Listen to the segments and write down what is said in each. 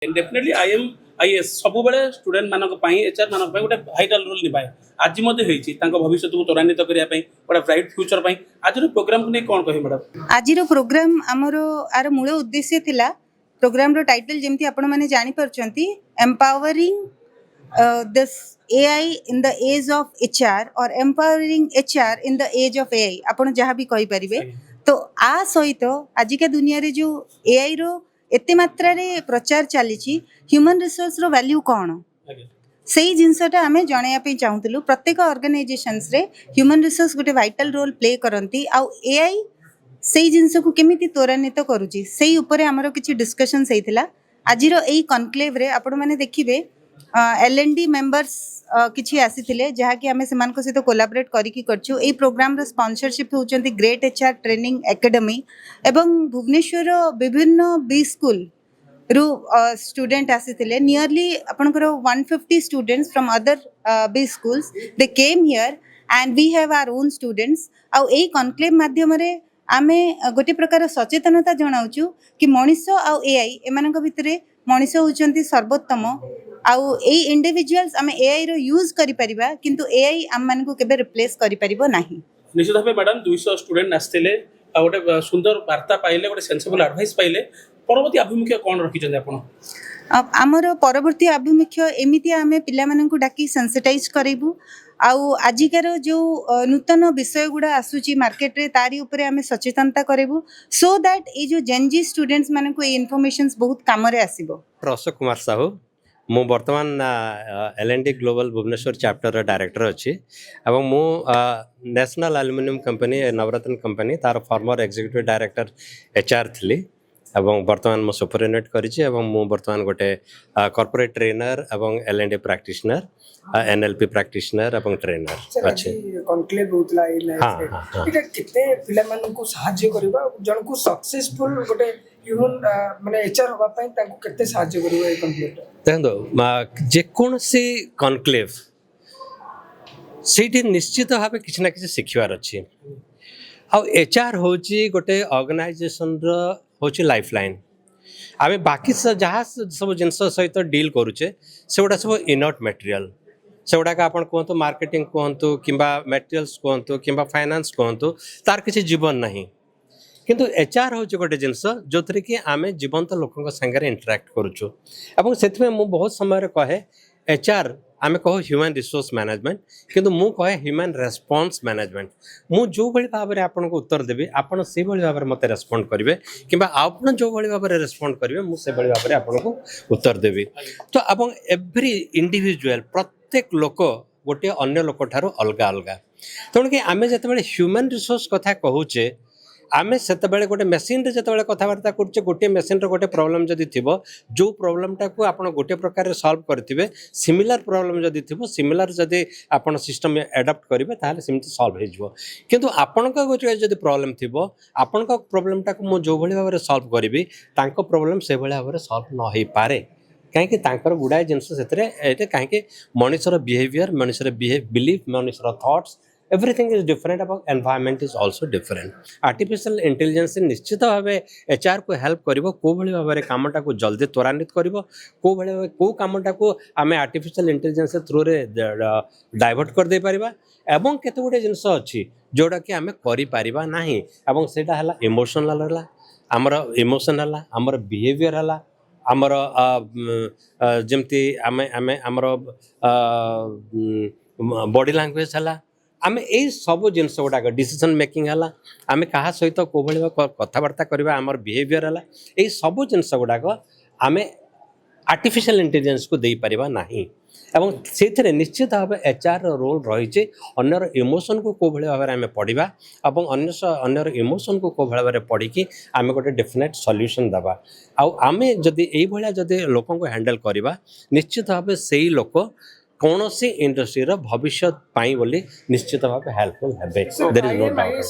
Definitely IAS सब बेले student मानक पई एचआर मानक पई गोटे भाइटाल रोल निभाए आज मध्य होईची तांको भविष्य को त्वरान्वित करिया पई गोटे ब्राइट फ्यूचर पई आज प्रोग्राम को नै कोन कहि मैडम आज प्रोग्राम आमरो आर मूल उद्देश्य थिला प्रोग्राम रो टाइटल जेमती आपण माने जानि परचंती empowering this AI in the age of HR और empowering HR in the age of AI आपण जहां भी कहि परिबे तो आ सहित आज के दुनिया रे जो एआई रो एते मात्रा रे प्रचार चली ह्यूमन रिसोर्स रो वैल्यू कौन से जिनसटा आम जनइया चाहूलु प्रत्येक ऑर्गेनाइजेशंस रे ह्यूमन रिसोर्स गोटे वाइटल रोल प्ले करती आउ एआई से जिनस को केमिति त्वरान्वित करुची से ऊपर आमर किछि डिस्कशंस होइथिला आजिरो एई कॉन्क्लेव रे आपण माने देखिबे एलएनडी मेंबर्स किछि आसीथिले जहा कि आमे सेमान को सहित कोलैबोरेट करिकि करछु एई प्रोग्राम रो स्पॉन्सरशिप होचंती ग्रेट एचआर ट्रेनिंग एकेडमी एवं भुवनेश्वर विभिन्न बी स्कूल रू स्टूडेंट आसीथिले नियरली आपनकर 150 students from other B schools they came here and we have our own students आउ एई कॉन्क्लेव माध्यम रे आमे गोटे प्रकार सचेतनता जनाउछु कि मनीष आउ एआई एमानक भितरे मनीष होचंती सर्वोत्तम आउ एई इंडिविजुअल्स आमे एआई रो यूज करि परिबा किंतु एआई आम मान को केबे रिप्लेस करि परिबो नाही निश्चित भाव मैडम 200 स्टूडेंट आसते गोटे सुंदर वार्ता पाइले गोटे सेंसिबल एडवाइस पाइले परवर्ती आभिमुख्य कौन रखिछन आपण आमर परवर्ती आभिमुख्य एमिति आमे पिला माननकु डाकी सेंसिटाइज करेबु आउ आजिकार जो नूतन विषय गुड़ा आसुची मार्केट रे तारी उपरे आमे सचेतनता करेबु सो दैट ए जो जेनजी स्टूडेंट्स माननकु ए इन्फॉर्मेशंस बहुत काम रे आसीबो। अशोक कुमार साहू मु बर्तमान L and D global Bhubaneswar chapter director अच्छी एवं मु national aluminium company Navratna company तार फॉर्मर एग्जीक्यूटिव डायरेक्टर एचआर थी एवं बर्तमान मु सुपरिटेंडेंट करिछि एवं मु बर्तमान गोटे कॉर्पोरेट ट्रेनर एवं एलएनडी प्रैक्टिशनर एनएलपी प्रैक्टिशनर एवं ट्रेनर अच्छे कॉन्क्लेव होतला इटा केते पिला मानन को सहाय्य करबा जन को सक्सेसफुल गोटे ह्यूमन माने एचआर होबा पई ताको केते सहाय्य करबा ए कॉन्क्लेव देखो जे कोनसी कॉन्क्लेव सेठी निश्चित भाव किसी ना किसी शिखबार अच्छी आ एचआर होची गोटे ऑर्गेनाइजेशन रो होची लाइफलाइन आमे बाकी जहाँ सब जिनस सहित डील करुचे से गुड़ा सब इनर्ट मटेरियल से गुड़ाक आपण कहतु मार्केटिंग कहतु किंबा मटेरियल्स कहतु किंबा फाइनेंस कहतु तार किसी जीवन नहीं किंतु एचआर हूँ गोटे जिनस जो थी कि आम जीवंत लोकों सागर इंटराक्ट करुचु एवं से बहुत समय कहे एचआर आम कह ह्यूमन रिसोर्स मैनेजमेंट किंतु मु कहे ह्यूमन रेस्पॉन्स मैनेजमेंट मु जो भाई भाव में आपन को उत्तर देवी आपन से भाई भाव में मत रेस्पॉन्ड करेंगे किंबा आपन जो भाई भाव में रेस्पॉन्ड करेंगे मु से भाई भाव में आपन को उत्तर देवी तो अब एवरी इंडिविजुअल प्रत्येक लोक गोटे अन्य लोक ठारो अलग अलग तेणु कि आम जो ह्यूमन रिसोर्स कथा कहूचे आमे सेते गोटे मेसीन रे जते कथबार्ता करछे गोटे मेसीन रो गोटे प्रॉब्लम जदि थिबो जो प्रॉब्लम टाको आपण गोटे प्रकार रे सॉल्व करथिबे सिमिलर प्रॉब्लम जदि थिबो सिमिलर जदि आपण सिस्टम अडॉप्ट करिवे ताले सिमति सॉल्व हे जिवो किंतु आपण का गोटे जदि प्रॉब्लम थिबो आपण का प्रॉब्लम टाको मो जो भली भाबरे सॉल्व करिवि तांको प्रॉब्लम से भली भाबरे सॉल्व न होई पारे कहीं तांकर गुड़ाए जिनस से कहीं मनुष्यर बिहेवियर मनुष्यर बिलीफ मनुष्यर thoughts everything is different about environment is also different artificial intelligence निश्चित भाव एचआर को हेल्प करिवो को भली भाव में कामटा को जल्दी त्वरान्वित करिवो को भली को कामटा को आमे आर्टिफिशियल इंटेलिजेंस थ्रू रे डाइवर्ट कर दे परिबा एवं केते गुटे जिंस अछि जोडा कि आमे करि परिबा नाही एवं सेटा हला इमोशनल हला हमर इमोशन हला हमर बिहेवियर हला हमर जेमती आमे आमे हमर बॉडी लैंग्वेज हला आम यही सब जिनस गुड़ाक डिसीजन मेकिंग है आम क्या सहित कौ भाई कथबार्ता करवा आमर बिहेवियर है यही सब जिनस गुड़ाक आम आर्टिफिशियल इंटेलिजेंस को दे पारिबा नाही एवं से निश्चित भाव एचआर रोल रही अन्यर इमोशन को कौ भाई भाव में पढ़ा और अन्यर इमोशन को कौ भाव में पढ़ी आम गोटे डेफिनेट सॉल्यूशन दबा आम जदि यही जदि लोक हैंडल करवा निश्चित भाव से ही लोक कौन सी इंडस्ट्री रो भविष्य पाई बोली निश्चित भाव हेल्पफुल हेबे देयर इज नो डाउट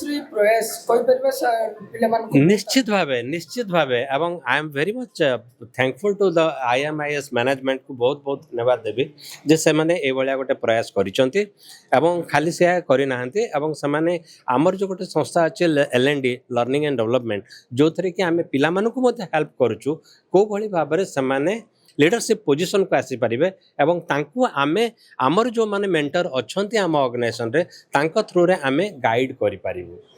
निश्चित भाव एवं I am very much thankful to the IMIS management को बहुत बहुत धन्यवाद देवी जे से माने ए भलिया गोटे प्रयास करिसंती एवं खाली से करि नाहंती एवं से माने हमर जो गोटे संस्था अछि एलएनडी लर्निंग एंड डेवलपमेंट जो थरे कि आमे पिला मानको मते हेल्प करछु को भली भाबरे से माने लीडरशिप पोजीशन को आसी पारिबे एवं तांकु आमे आमर जो माने मेंटर अछंती आम ऑर्गेनाइजेशन रे तांको थ्रू रे आमे गाइड करि पारिबु।